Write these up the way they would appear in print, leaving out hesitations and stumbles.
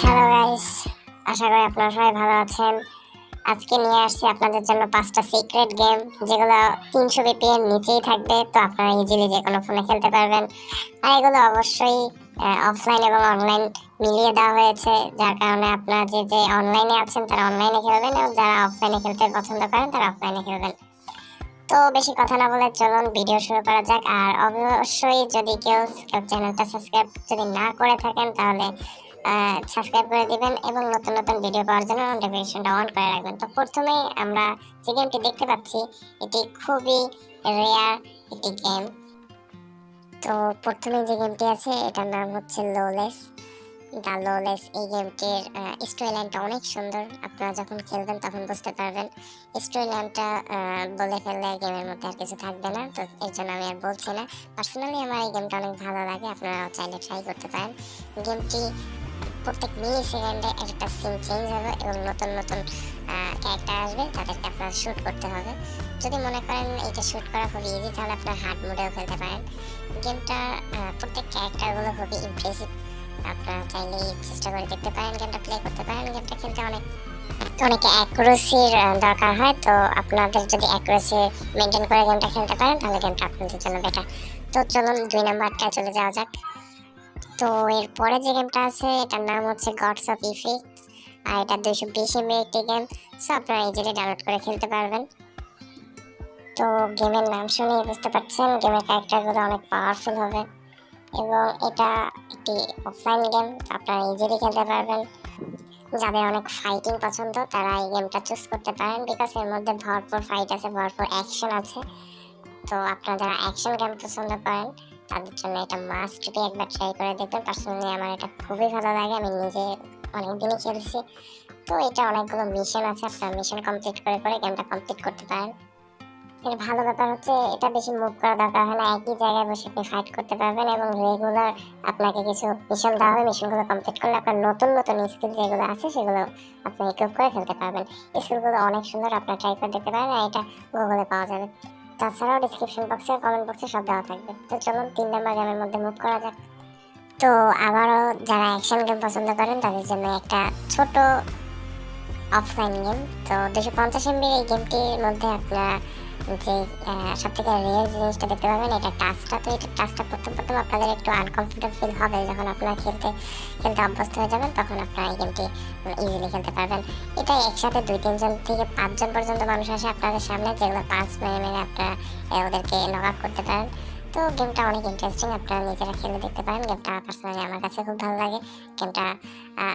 Hello guys, আশা করি আপনারা সবাই ভালো আছেন। আজকে নিয়ে আসছি আপনাদের জন্য 5টা সিক্রেট গেম, যেগুলো 300 বিপিএম নিচেই থাকবে। তো আপনারা ইজিলি যে কোনো ফোনে খেলতে পারবেন। আর এগুলো অবশ্যই অফলাইন এবং অনলাইন মিলিয়ে দেওয়া হয়েছে, যার কারণে আপনারা যে অনলাইনে আছেন তারা অনলাইনে খেলবেন, এবং যারা অফলাইনে খেলতে পছন্দ করেন তারা অফলাইনে খেলবেন। তো বেশি কথা না বলে চলুন ভিডিও শুরু করা যাক। আর অবশ্যই যদি কেউ চ্যানেলটা সাবস্ক্রাইব যদি না করে থাকেন, তাহলে সাবস্ক্রাইব করে দিবেন এবং নতুন নতুন ভিডিও পাওয়ার জন্য নোটিফিকেশনটা অন করে রাখবেন। তো প্রথমেই আমরা যে গেমটি দেখতে পাচ্ছি, এটি খুবই রেয়ার একটি গেম। তো প্রথমে যে গেমটি আছে এটার নাম হচ্ছে লোলেস। দ্য লোলেস, এই গেমটির স্টোরি লাইনটা অনেক সুন্দর। আপনারা যখন খেলবেন তখন বুঝতে পারবেন। স্টোরি লাইনটা বলে ফেললে গেমের মধ্যে আর কিছু থাকবে না, তো এর জন্য আমি আর বলছি না। পার্সোনালি আমার এই গেমটা অনেক ভালো লাগে, আপনারাও চাইলে ট্রাই করতে পারেন। গেমটি প্রত্যেক মিলি সেকেন্ডে একটা সিন চেঞ্জ হবে এবং নতুন নতুন ক্যারেক্টার আসবে, তাদেরকে আপনার শ্যুট করতে হবে। যদি মনে করেন এটা শ্যুট করা খুবই ইজি, তাহলে আপনার হার্ড মোডেও খেলতে পারেন। গেমটা প্রত্যেক ক্যারেক্টারগুলো খুবই ইমপ্রেসিভ। আপনারা চাইলেই চেষ্টা করে দেখতে পারেন, গেমটা প্লে করতে পারেন। গেমটা খেলতে অনেক অ্যাকুরেসির দরকার হয়। তো আপনাদের যদি অ্যাকুরেসি মেনটেন করে গেমটা খেলতে পারেন, তাহলে গেমটা আপনাদের জন্য বেটার। তো চলুন 2 নাম্বারটায় চলে যাওয়া যাক। তো এরপরে যে গেমটা আছে এটার নাম হচ্ছে গডস অফ ইফিক্স। আর এটা 220 MB একটি গেম। সো আপনারা ইজিলি ডাউনলোড করে খেলতে পারবেন। তো গেমের নাম শুনে বুঝতে পারছেন গেমের ক্যারেক্টারগুলো অনেক পাওয়ারফুল হবে, এবং এটা একটি অফলাইন গেম। আপনারা ইজিলি খেলতে পারবেন। যাদের অনেক ফাইটিং পছন্দ তারা এই গেমটা চুজ করতে পারেন, বিকজ এর মধ্যে ভরপুর ফাইট আছে, ভরপুর অ্যাকশন আছে। তো আপনারা যারা অ্যাকশন গেম পছন্দ করেন তাদের জন্য এটা মাস্ট বি, একবার ট্রাই করে দেখবেন। পার্সোনালি আমার এটা খুবই ভালো লাগে, আমি নিজে অনেকদিনই খেলছি। তো এটা অনেকগুলো মিশন আছে, আপনারা মিশন কমপ্লিট করে করে গেমটা কমপ্লিট করতে পারেন। এর ভালো ব্যাপার হচ্ছে এটা বেশি মুভ করা দরকার হয় না, একই জায়গায় বসে আপনি ফাইট করতে পারবেন, এবং রেগুলার আপনাকে কিছু মিশন দেওয়া হবে। মিশনগুলো কমপ্লিট করলে আপনার নতুন নতুন স্কিল যেগুলো আছে সেগুলো আপনি ইকুইপ করে ফেলতে পারবেন। স্কিলগুলো অনেক সুন্দর, আপনারা ট্রাই করে দেখতে পারেন। আর এটা গুগলে পাওয়া যাবে, তাছাড়াও ডিসক্রিপশন বক্সে কমেন্ট বক্সে সব দেওয়া থাকবে। তো চলুন 3 নাম্বার গেমের মধ্যে মুভ করা যাক। তো আবারও যারা অ্যাকশন গেম পছন্দ করেন তাদের জন্য একটা ছোট অফলাইন গেম। তো 250 MB এই গেমটির মধ্যে আপনারা যে সব থেকে রেয়ার জিনিসটা দেখতে পাবেন, এটা টাচটা। তো এটা টাচটা প্রথম প্রথম আপনাদের একটু আনকমফোর্টেবল ফিল হবে, যখন আপনারা খেলতে খেলতে অভ্যস্ত হয়ে যাবেন তখন আপনারা এই গেমটি ইজিলি খেলতে পারবেন। এটা একসাথে 2-3 জন থেকে 5 জন পর্যন্ত মানুষ আসে আপনাদের সামনে, যেগুলো 5 মেরে মেরে আপনারা ওদেরকে নক আউট করতে পারেন। তো গেমটা অনেক ইন্টারেস্টিং, আপনারা নিজেরা খেলে দেখতে পারেন। গেমটা পার্সোনালি আমার কাছে খুব ভালো লাগে। গেমটা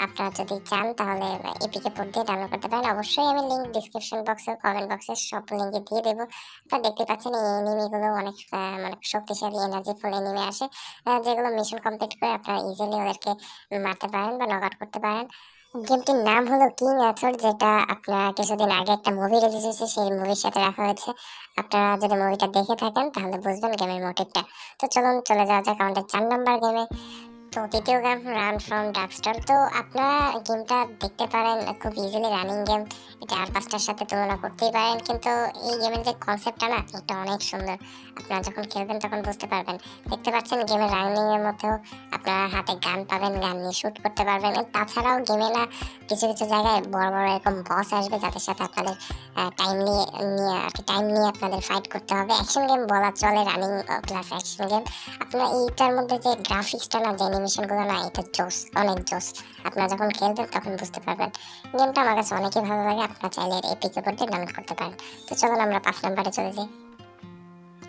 আপনারা যদি চান তাহলে এপিকে পোর্ট দিয়ে ডাউনলোড করতে পারেন। অবশ্যই আমি লিঙ্ক ডিসক্রিপশন বক্সে কমেন্ট বক্সে সব লিঙ্কে দিয়ে দেবো। আপনারা দেখতে পাচ্ছেন এই এনিমিগুলো অনেক মানে শক্তিশালী এনার্জিফুল এনিমি আসে, যেগুলো মিশন কমপ্লিট করে আপনারা ইজিলি ওদেরকে মারতে পারেন বা নক আউট করতে পারেন। গেমটির নাম হলো কিং অ্যাথর, যেটা আপনার কিছুদিন আগে একটা মুভি রিলিজ হয়েছে, সেই মুভির সাথে রাখা হয়েছে। আপনারা যদি মুভিটা দেখে থাকেন তাহলে বুঝবেন গেমের মোটিভটা। তো চলুন চলে যাওয়া যাক আমাদের 4 নম্বর গেমে। তো তৃতীয় গেম রান ফ্রম ডার্কস্টল। তো আপনারা গেমটা দেখতে পারেন খুব ইজিলি রানিং গেম, এটা আর 5টার সাথে তুলনা করতেই পারেন। কিন্তু এই গেমের যে কনসেপ্টটা না, এটা অনেক সুন্দর। আপনারা যখন খেলবেন তখন বুঝতে পারবেন। দেখতে পাচ্ছেন গেমের রানিং এর মধ্যেও আপনারা হাতে গান পাবেন, গান নিয়ে শুট করতে পারবেন। তাছাড়াও গেমে না কিছু কিছু জায়গায় বড় বড় এরকম বস আসবে, যাদের সাথে আপনাদের টাইম নিয়ে আপনাদের ফাইট করতে হবে। অ্যাকশন গেম বলা চলে, রানিং প্লাস অ্যাকশন গেম। আপনারা এইটার মধ্যে যে গ্রাফিক্সটা না, যে অ্যানিমেশনগুলো না, এটা জোস, অনেক জোস। আপনারা যখন খেলবেন তখন বুঝতে পারবেন। গেমটা আমার কাছে অনেকই ভালো লাগে, আপনারা চাইলে এপিকে করতে ডাউনলোড করতে পারেন। তো চলুন আমরা 5 নম্বরে চলে যাই।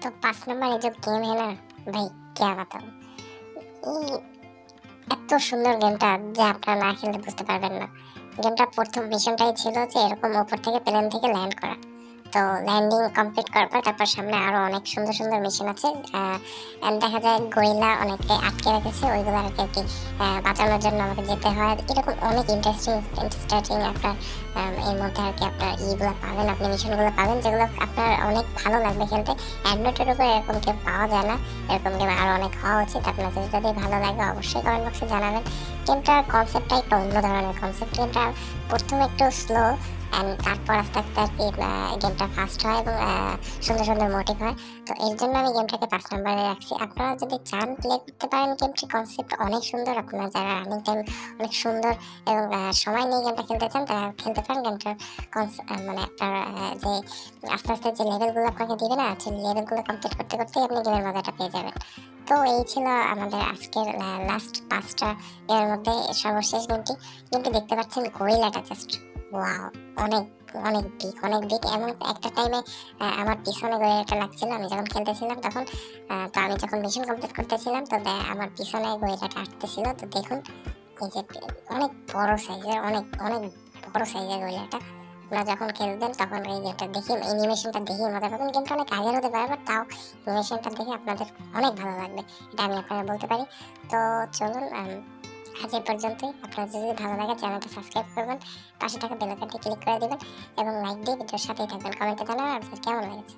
তো 5 নম্বরে যে গেম है ना ভাই, क्या बताऊं, এই এত সুন্দর গেমটা যে আপনারা না খেললে বুঝতে পারবেন না। গেমটা প্রথম মিশনটাই ছিল যে এরকম উপর থেকে প্লেন থেকে ল্যান্ড করা। তো ল্যান্ডিং কমপ্লিট করার পর তারপর সামনে আরো অনেক সুন্দর সুন্দর মিশন আছে। দেখা যায় গরিলা অনেকে আটকে রেখেছে, ওইগুলো আর কি বাঁচানোর জন্য আমাকে যেতে হয়। এরকম অনেক ইন্টারেস্টিং আপনার এর মধ্যে আর কি আপনার ইগুলো পাবেন, আপনি মিশনগুলো পাবেন, যেগুলো আপনার অনেক ভালো লাগবে খেলতে। অ্যান্ড্রয়েডের উপর এরকম গেম পাওয়া যায় না, এরকম গেম আরো অনেক হওয়া উচিত। আপনাদের যদি ভালো লাগে অবশ্যই কমেন্ট বক্সে জানাবেন। গেমটার কনসেপ্টটা একটু অন্য ধরনের কনসেপ্ট। গেমটা প্রথমে একটু স্লো, অ্যান্ড তারপর আস্তে আস্তে আর কি গেমটা ফাস্ট হয় এবং সুন্দর সুন্দর মোটিভ হয়। তো এর জন্য আমি গেমটাকে 5 নম্বরে রাখছি। আপনারা যদি চান প্লে করতে পারেন, গেমটির কনসেপ্ট অনেক সুন্দর। আপনারা যারা রানিং টাইম অনেক সুন্দর এবং সময় নিয়ে গেমটা খেলতে চান তারা খেলতে পারেন। গেমটার মানে আপনার যে আস্তে আস্তে যে লেভেলগুলো আপনাকে দিবে না, সেই লেভেলগুলো কমপ্লিট করতে করতেই আপনি গেমের মজাটা পেয়ে যাবেন। তো এই ছিল আমাদের আজকের লাস্ট 5টা গেমের মধ্যে সর্বশেষ গেমটি। গেমটি দেখতে পাচ্ছেন গরিলাটা, জাস্ট ওয়াও! অনেক অনেক দিক এবং একটা টাইমে আমার পিছনে গড়িয়াটা লাগছিল। আমি যখন খেলতেছিলাম তখন তো আমি যখন মিশন কমপ্লিট করতেছিলাম তো আমার পিছনে গড়িয়াটা আসতেছিল। তো দেখুন এই যে অনেক বড় সাইজের, অনেক বড় সাইজের গড়িয়াটা। আপনারা যখন খেলবেন তখন এই গেমটা দেখে, অ্যানিমেশনটা দেখে মজা পাবেন। গেমটা অনেক আগের হতে পারে বাট তাও অ্যানিমেশনটা দেখে আপনাদের অনেক ভালো লাগবে, এটা আমি আপনাকে বলতে পারি। তো চলুন আজ এই পর্যন্তই। আপনার যদি ভালো লাগে চ্যানেলটা সাবস্ক্রাইব করবেন, পাশে থাকা বেল আইকনটি ক্লিক করে দিবেন এবং লাইক দিয়ে ভিডিওর সাথেই থাকবেন। কমেন্টে জানাবেন আপনার কেমন লেগেছে।